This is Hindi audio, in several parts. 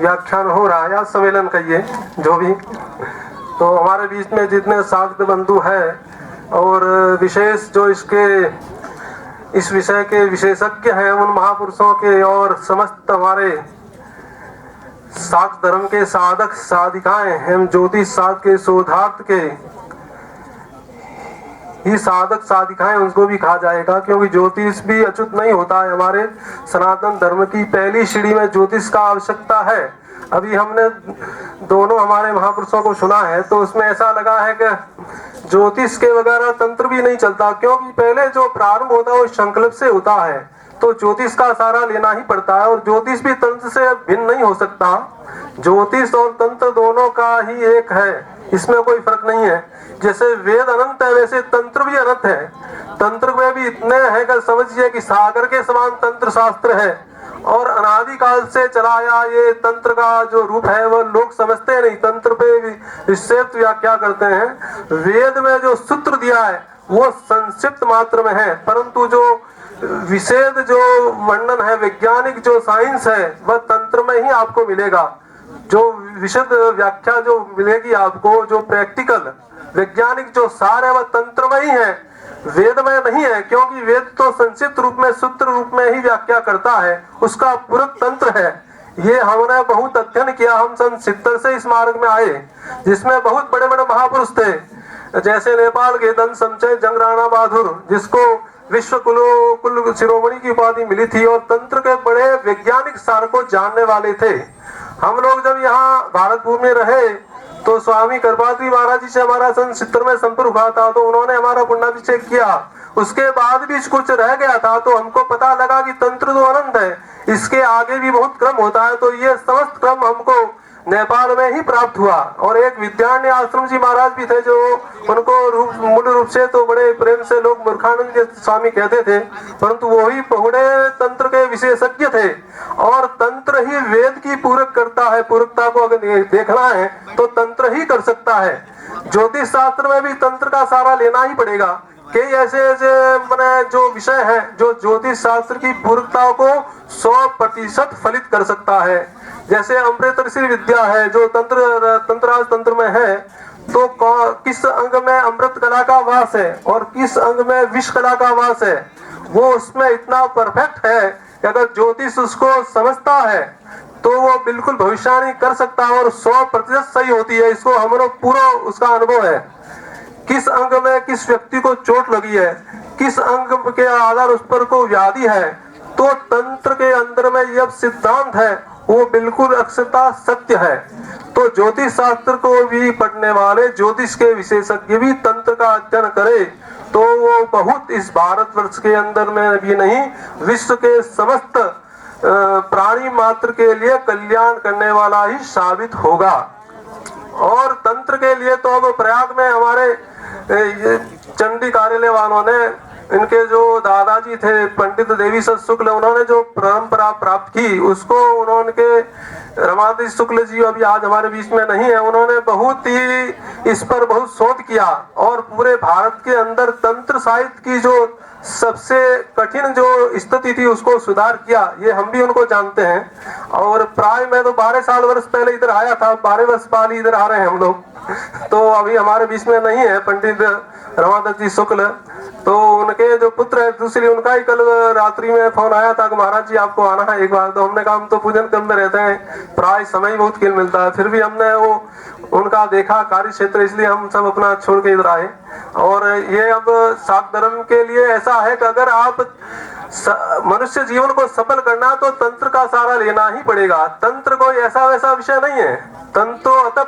व्याख्यान हो रहा है या सम्मेलन कहिए जो भी, तो हमारे बीच में जितने साधक बंधु है और विशेष जो इस विषय के विशेषज्ञ हैं उन महापुरुषों के और समस्त हमारे साक्ष धर्म के साधक साधिकाएं एवं ज्योतिष शास्त्र के शोधार्थ के ही साधक साधिकाएं उनको भी कहा जाएगा, क्योंकि ज्योतिष भी अच्युत नहीं होता है। हमारे सनातन धर्म की पहली सीढ़ी में ज्योतिष का आवश्यकता है। अभी हमने दोनों हमारे महापुरुषों को सुना है तो उसमें ऐसा लगा है कि ज्योतिष के वगैरह तंत्र भी नहीं चलता, क्योंकि पहले जो प्रारंभ होता है वो संकल्प से होता है, तो ज्योतिष का सहारा लेना ही पड़ता है। और ज्योतिष भी तंत्र से भिन्न नहीं हो सकता। ज्योतिष और तंत्र दोनों का ही एक है, इसमें कोई फर्क नहीं है। जैसे वेद अनंत है वैसे तंत्र भी अनंत है। तंत्र में भी इतने हैं कि समझिए कि सागर के समान तंत्र शास्त्र है और अनादिकाल से चला आया ये तंत्र का जो रूप है वह लोग समझते नहीं, तंत्र पे विस्तृत व्याख्या करते हैं। वेद में जो सूत्र दिया है वो संक्षिप्त मात्र में है, परंतु जो विशेष जो वर्णन है, वैज्ञानिक जो साइंस है वह तंत्र में ही आपको मिलेगा। जो विशद व्याख्या जो मिलेगी आपको, जो प्रैक्टिकल वैज्ञानिक जो सार है वह तंत्र में ही है, वेद में नहीं है। क्योंकि वेद तो संक्षिप्त रूप में सूत्र रूप में ही व्याख्या करता है, उसका पूरक तंत्र है। ये हमने बहुत अध्ययन किया। हम सन 70 से इस मार्ग में आए, जिसमें बहुत बड़े बड़े महापुरुष थे, जैसे नेपाल के दन समचय जंग राणा बहादुर, जिसको विश्व कुल शिरोमणि की उपाधि मिली थी और तंत्र के बड़े वैज्ञानिक सार को जानने वाले थे। हम लोग जब यहाँ भारत भूमि में रहे तो स्वामी कृपाद्री महाराज जी से हमारा सन 70 में संपर्क हुआ था, तो उन्होंने हमारा पुण्याभिषेक किया। उसके बाद भी कुछ रह गया था तो हमको पता लगा कि तंत्र तो अनंत है, इसके आगे भी बहुत क्रम होता है। तो ये समस्त क्रम हमको नेपाल में ही प्राप्त हुआ। और एक विद्यारण्य आश्रम जी महाराज भी थे, जो उनको मूल रूप से तो बड़े प्रेम से लोग मूर्खानंद के स्वामी कहते थे, परंतु वही बहुड़े तंत्र के विशेषज्ञ थे। और तंत्र ही वेद की पूरक करता है। पूरकता को अगर देखना है तो तंत्र ही कर सकता है। ज्योतिष शास्त्र में भी तंत्र का सहारा लेना ही पड़ेगा। कई ऐसे मैंने जो विषय है जो ज्योतिष शास्त्र की पूरकता को 100% फलित कर सकता है। जैसे अमृत ऋषि विद्या है जो तंत्राज तंत्र में है, तो किस अंग में अमृत कला का वास है और किस अंग में विष कला का वास है, वो उसमें इतना परफेक्ट है कि अगर ज्योतिष उसको समझता है तो वो बिल्कुल भविष्यवाणी कर सकता है और 100% सही होती है। इसको हम लोग पूरा उसका अनुभव है। किस अंग में किस व्यक्ति को चोट लगी है, किस अंग के आधार उस पर को व्याधि है, तो तंत्र के अंदर में यह सिद्धांत है वो बिल्कुल अक्षरता सत्य है। तो ज्योतिष शास्त्र को भी पढ़ने वाले ज्योतिष के विशेषज्ञ भी तंत्र का अध्ययन करे तो वो बहुत इस भारतवर्ष के अंदर में भी नहीं, विश्व के समस्त प्राणी मात्र के लिए कल्याण करने वाला ही साबित होगा। और तंत्र के लिए तो अब प्रयाग में हमारे चंडी कार्यालय वालों ने, इनके जो दादाजी थे पंडित देवी सत शुक्ल, उन्होंने जो परंपरा प्राप्त की उसको उन्होंने रमादेवी शुक्ल जी अभी आज हमारे बीच में नहीं है, उन्होंने बहुत ही इस पर बहुत शोध किया और पूरे भारत के अंदर तंत्र साहित्य की जो सबसे कठिन जो स्थिति थी उसको सुधार किया। ये हम भी उनको जानते हैं। और प्राय मैं तो 12 वर्ष पहले इधर आया था, 12 वर्ष पहले इधर आ रहे हैं हम लोग। तो अभी हमारे बीच में नहीं है पंडित रमादत्त जी शुक्ल, तो उनके जो पुत्र है दूसरी, उनका ही कल रात्रि में फोन आया था कि महाराज जी आपको आना है एक बार। तो हमने कहा हम तो पूजन क्रम में रहते हैं, प्राय समय बहुत किल मिलता है, फिर भी हमने वो उनका देखा कार्य क्षेत्र, इसलिए हम सब अपना छोड़ के इधर आए। और ये अब सात धर्म के लिए ऐसा है कि अगर आप मनुष्य जीवन को सफल करना तो तंत्र का सहारा लेना ही पड़ेगा। तंत्र कोई ऐसा वैसा विषय नहीं है, तंत्र तो अतः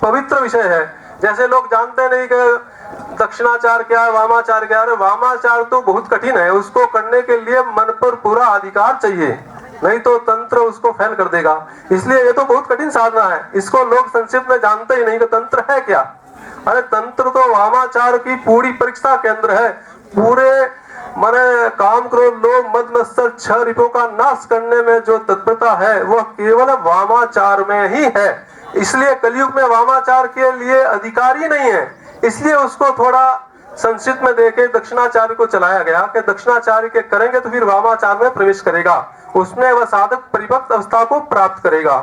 पवित्र विषय है। जैसे लोग जानते नहीं कि दक्षिणाचार क्या है, वामाचार क्या है। वामाचार तो बहुत कठिन है, उसको करने के लिए मन पर पूरा अधिकार चाहिए, नहीं तो तंत्र उसको फेल कर देगा। इसलिए ये तो बहुत कठिन साधना है, इसको लोग संक्षिप्त में जानते ही नहीं कि तंत्र है क्या। अरे तंत्र तो वामाचार की पूरी परीक्षा केंद्र है। पूरे माने काम क्रोध लोभ मद मत्सर 6 रिपुओं का नाश करने में जो तत्परता है वह केवल वामाचार में ही है। इसलिए कलयुग में वामाचार के लिए अधिकारी नहीं है, इसलिए उसको थोड़ा संक्षिप्त में देके दक्षिणाचार्य को चलाया गया कि दक्षिणाचार्य के करेंगे तो फिर वामाचार में प्रवेश करेगा, उसमें वह साधक परिपक्व अवस्था को प्राप्त करेगा।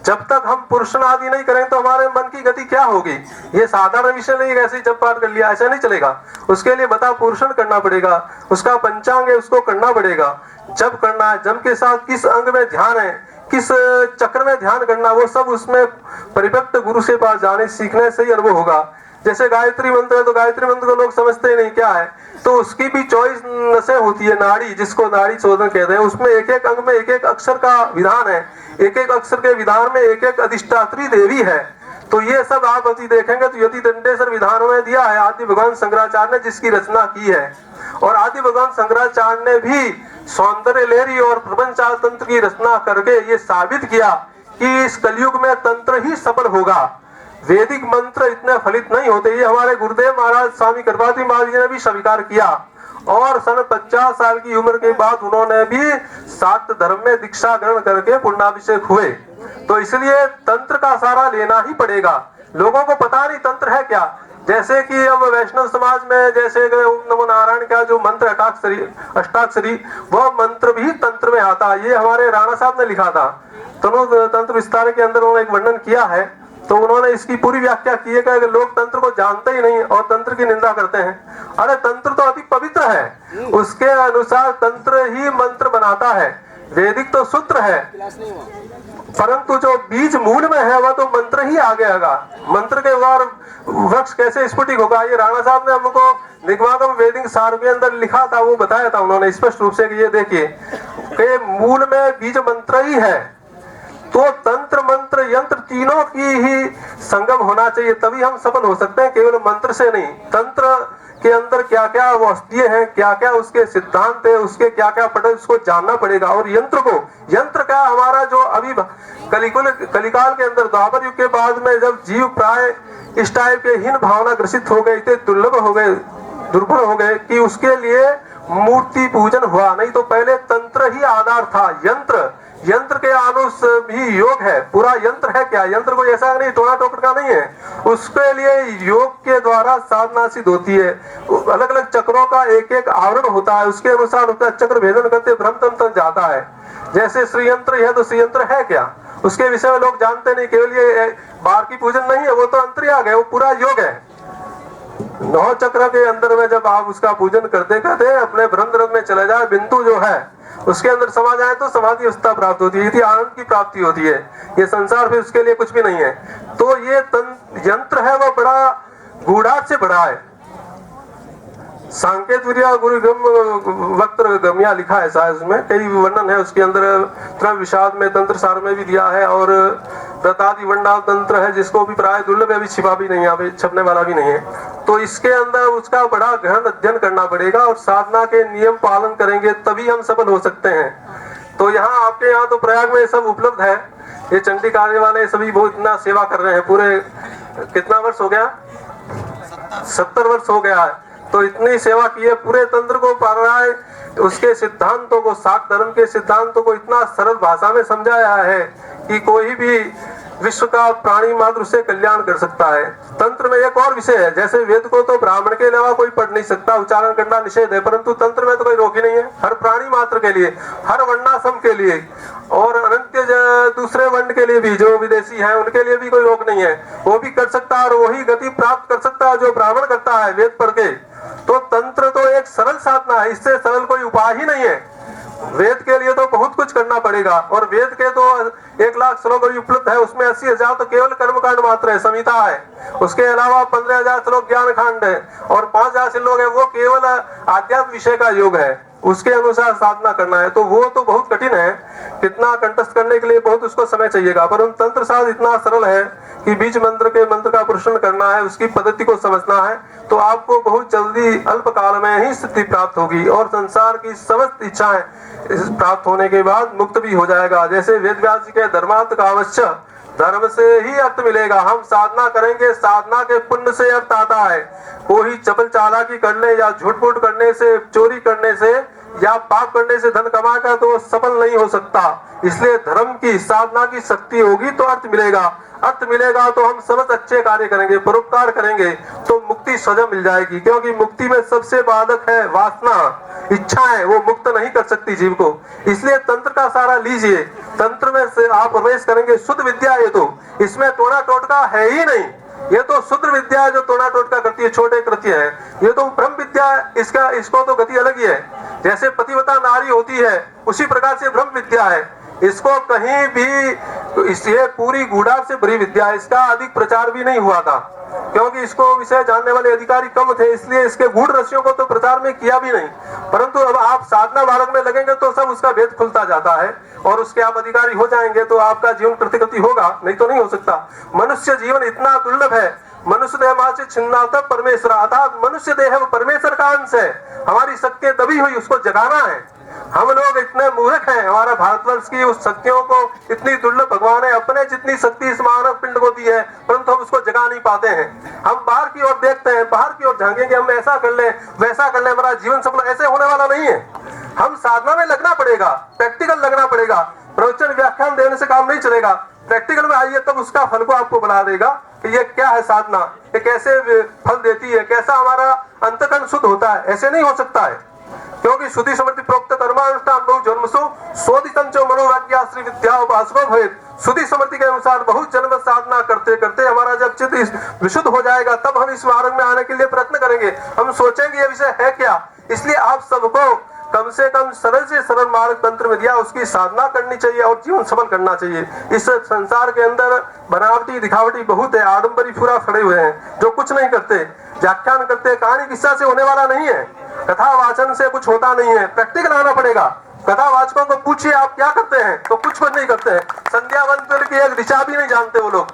जब तक हम पुरुषण आदि नहीं करें तो हमारे मन की गति क्या होगी। ये साधारण विषय नहीं, ऐसे ही जब पाठ कर लिया ऐसा नहीं चलेगा। उसके लिए बता पुरुषण करना पड़ेगा, उसका पंचांग है उसको करना पड़ेगा, जब करना है, जम के साथ किस अंग में ध्यान है, किस चक्र में ध्यान करना, वो सब उसमें परिपक्व गुरु से पास जाने सीखने से ही अनुभव होगा। जैसे गायत्री मंत्र है तो गायत्री मंत्र को लोग समझते ही नहीं क्या है, तो उसकी भी 24 नसें होती है, नाड़ी जिसको नाड़ी चोदन कहते हैं, उसमें एक एक अंग में एक एक अक्षर का विधान है, एक एक अक्षर के विधान में एक एक अधिष्ठात्री देवी है। तो ये सब आप अति देखेंगे तो यति दंडेश्वर विधानों में दिया है आदि भगवान शंकराचार्य ने जिसकी रचना की है। और आदि भगवान शंकराचार्य ने भी सौंदर्य लहरी और प्रपंचाल तंत्र की रचना करके ये साबित किया कि इस कलयुग में तंत्र ही सफल होगा, वैदिक मंत्र इतने फलित नहीं होते। ये हमारे गुरुदेव महाराज स्वामी कृपाति महाराज जी ने भी स्वीकार किया और सन 50 साल की उम्र के बाद उन्होंने भी शाक्त धर्म में दीक्षा ग्रहण करके पुण्याभिषेक हुए। तो इसलिए तंत्र का सहारा लेना ही पड़ेगा। लोगों को पता नहीं तंत्र है क्या। जैसे कि अब वैष्णव समाज में जैसे ओम नमो नारायण का जो मंत्र अष्टाक्षरी वह मंत्र भी तंत्र में आता। ये हमारे राणा साहब ने लिखा था तनु तंत्र विस्तार के अंदर उन्होंने एक वर्णन किया है। तो उन्होंने इसकी पूरी व्याख्या की है कि लोग तंत्र को जानते ही नहीं और तंत्र की निंदा करते हैं। अरे तंत्र तो अति पवित्र है, उसके अनुसार तंत्र ही मंत्र बनाता है। वैदिक तो सूत्र है, परंतु जो बीज मूल में है वह तो मंत्र ही आगे आएगा। मंत्र के वार वृक्ष कैसे स्फुटिक होगा, ये राणा साहब ने हमको निगमागम वैदिक सार के अंदर लिखा था, वो बताया था उन्होंने स्पष्ट रूप से कि ये देखिए कि मूल में बीज मंत्र ही है। तो तंत्र मंत्र यंत्र तीनों की ही संगम होना चाहिए, तभी हम सफल हो सकते हैं, केवल मंत्र से नहीं। तंत्र के अंदर क्या क्या वस्तुएं हैं, क्या क्या उसके सिद्धांत है, उसके क्या क्या पढ़े उसको जानना पड़ेगा। और यंत्र का हमारा जो अभी कलिकाल के अंदर द्वापर युग के बाद में जब जीव प्राय इस टाइप के हीन भावना ग्रसित हो गए, इतने दुर्लभ हो गए, दुर्बल हो गए कि उसके लिए मूर्ति पूजन हुआ। नहीं तो पहले तंत्र ही आधार था। यंत्र के अनुस भी योग है। पूरा यंत्र है क्या, यंत्र को ऐसा नहीं टोना टोकर का नहीं है, उसके लिए योग के द्वारा साधना सिद्ध होती है। अलग अलग चक्रों का एक एक आवरण होता है, उसके अनुसार उसका चक्र भेदन करते ब्रह्म तंत्र जाता है। जैसे श्रीयंत्र है तो श्रीयंत्र है क्या, उसके विषय में लोग जानते नहीं, केवल ये बाहर की पूजन नहीं है, वो तो अंतर्याग है, वो पूरा योग है। 9 चक्र के अंदर में जब आप उसका पूजन करते करते अपने ब्रह्म में चले जाए, बिंदु जो है उसके अंदर समा जाए तो समाधि अवस्था प्राप्त होती है, आनंद की प्राप्ति होती है। ये संसार फिर उसके लिए कुछ भी नहीं है। तो ये यंत्र है वह बड़ा गूढ़ार्थ से बड़ा है। सांकेत विद्या गुरु वक्त्र गम्या लिखा है शायद, उसमें कई वर्णन है उसके अंदर। त्रय विषाद में तंत्र सार में भी दिया है और दत्तादि वंडाल तंत्र है जिसको भी प्राय दुर्लभ अभी छिपा भी नहीं है, छपने वाला भी नहीं है। तो इसके अंदर उसका बड़ा गहन अध्ययन करना पड़ेगा और साधना के नियम पालन करेंगे तभी हम सफल हो सकते हैं। तो यहाँ आपके यहाँ तो प्रयाग में सब उपलब्ध है। ये चंडी कार्य वाले सभी बहुत इतना सेवा कर रहे हैं। पूरे कितना वर्ष हो गया, 70 वर्ष हो गया है। तो इतनी सेवा की है, पूरे तंत्र को पढ़ रहा है, उसके सिद्धांतों को, शाक्त धर्म के सिद्धांतों को इतना सरल भाषा में समझाया है कि कोई भी विश्व का प्राणी मात्र उससे कल्याण कर सकता है। तंत्र में एक और विषय है, जैसे वेद को तो ब्राह्मण के अलावा कोई पढ़ नहीं सकता, उच्चारण करना निषेध है, परंतु तंत्र में तो कोई रोक ही नहीं है। हर प्राणी मात्र के लिए, हर वर्णाश्रम के लिए और अनंत दूसरे वर्ण के लिए भी, जो विदेशी हैं उनके लिए भी कोई रोक नहीं है, वो भी कर सकता है और वही गति प्राप्त कर सकता है जो ब्राह्मण करता है वेद पढ़ के। तो तंत्र तो एक सरल साधना है, इससे सरल कोई उपाय ही नहीं है। वेद के लिए तो बहुत कुछ करना पड़ेगा और वेद के तो 1 लाख श्लोक उपलब्ध है, उसमें 80,000 तो केवल कर्मकांड मात्र है, संहिता है। उसके अलावा 15,000 श्लोक ज्ञान कांड है और 5,000 श्लोक है, वो केवल आध्यात्म विषय का योग है, उसके अनुसार साधना करना है। तो वो तो बहुत कठिन है, कितना कंठस्थ करने के लिए बहुत उसको समय चाहिएगा। पर तंत्र साध इतना सरल है कि बीज मंत्र के मंत्र का पुरुषण करना है, उसकी पद्धति को समझना है, तो आपको बहुत जल्दी अल्प काल में ही सिद्धि प्राप्त होगी और संसार की समस्त इच्छाएं प्राप्त होने के बाद मुक्त भी हो जाएगा। जैसे वेद व्यास जी के धर्मार्थ का अवश्य धर्म से ही अर्थ मिलेगा। हम साधना करेंगे, साधना के पुण्य से अर्थ आता है। कोई चपल चालाकी करने या झूठ मूठ करने से, चोरी करने से या पाप करने से धन कमाकर तो वो सफल नहीं हो सकता। इसलिए धर्म की साधना की शक्ति होगी तो अर्थ मिलेगा, अर्थ मिलेगा तो हम समस्त अच्छे कार्य करेंगे, परोपकार करेंगे तो मुक्ति स्वयं मिल जाएगी। क्योंकि मुक्ति में सबसे बाधक है वासना, इच्छाएं, वो मुक्त नहीं कर सकती जीव को। इसलिए तंत्र का सहारा लीजिए, तंत्र में से आप प्रवेश करेंगे। शुद्ध विद्या ये तो, इसमें टोना टोटका है ही नहीं, ये तो शुद्ध विद्या है जो टोना टोटका करती है, छोटे कृत्य है। ये तो ब्रह्म विद्या है, इसको तो गति अलग ही है। जैसे पतिव्रता नारी होती है उसी प्रकार से ब्रह्म विद्या है। इसको कहीं भी, ये पूरी गूढ़ा से भरी विद्या है, इसका अधिक प्रचार भी नहीं हुआ था क्योंकि इसको विषय जानने वाले अधिकारी कम थे, इसलिए इसके गूढ़ रहस्यों को तो प्रचार में किया भी नहीं। परंतु अब आप साधना मार्ग में लगेंगे तो सब उसका भेद खुलता जाता है और उसके आप अधिकारी हो जाएंगे तो आपका जीवन प्रतिगति होगा, नहीं तो नहीं हो सकता। मनुष्य जीवन इतना दुर्लभ है, मनुष्य देह मां से छिन्नाता परमेश्वर, अर्थात मनुष्य देह परमेश्वर का अंश है। हमारी शक्ति दबी हुई, उसको जगाना है। हम लोग इतने मूर्ख हैं, हमारा भारतवर्ष की उस शक्तियों को इतनी दुर्लभ भगवान है अपने जितनी शक्ति इस मानव पिंड को दी है, परंतु हम उसको जगा नहीं पाते हैं। हम बाहर की ओर देखते हैं, बाहर की ओर झांकेंगे, हम ऐसा कर ले वैसा कर ले, हमारा जीवन सफल, ऐसे होने वाला नहीं है। हम साधना में लगना पड़ेगा, प्रैक्टिकल लगना पड़ेगा। प्रवचन व्याख्यान देने से काम नहीं चलेगा, प्रैक्टिकल में आइए तब उसका फल को आपको बना देगा कि ये क्या है साधना, ये कैसे फल देती है, कैसा हमारा अंतकरण शुद्ध होता है। ऐसे नहीं हो सकता है क्योंकि श्रुति स्मृति प्रोक्त कर्मानुष्ठान बहुत जन्मसु शोधितं च मनोराज्ञा श्री विद्या उपासको भवेत्। श्रुति स्मृति के अनुसार बहुत जन्म साधना करते करते हमारा जब चित्त विशुद्ध हो जाएगा तब हम इस मार्ग में आने के लिए प्रयत्न करेंगे। हम सोचेंगे ये विषय है क्या। इसलिए आप सबको कम से कम सरल से सरल मार्ग तंत्र में दिया, उसकी साधना करनी चाहिए और जीवन सफल करना चाहिए। इस संसार के अंदर बनावटी दिखावटी बहुत है, आडम्बरी पूरा खड़े हुए हैं जो कुछ नहीं करते, व्याख्यान करते, कहानी किस्सा से होने वाला नहीं है, कथा वाचन से कुछ होता नहीं है। प्रैक्टिकल आना पड़ेगा। कथा वाचकों को पूछिए आप क्या करते हैं तो कुछ नहीं करते हैं, संध्या वंदन की एक दिशा भी नहीं जानते वो लोग।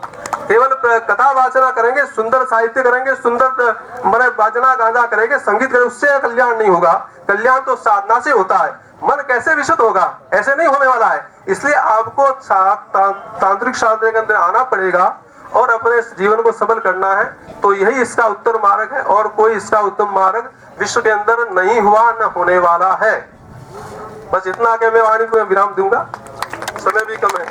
केवल कथा वाचना करेंगे, सुंदर साहित्य करेंगे, सुंदर मने बाजना गांजा करेंगे, संगीत करेंगे, उससे कल्याण नहीं होगा। कल्याण तो साधना से होता है। मन कैसे विशुद्ध होगा, ऐसे नहीं होने वाला है। इसलिए आपको तांत्रिक शास्त्र के अंदर आना पड़ेगा और अपने जीवन को सफल करना है। तो यही इसका उत्तर मार्ग है और कोई इसका उत्तम मार्ग विश्व के अंदर नहीं हुआ, न होने वाला है। बस इतना के मैं वाणी को विराम दूंगा, समय भी कम है।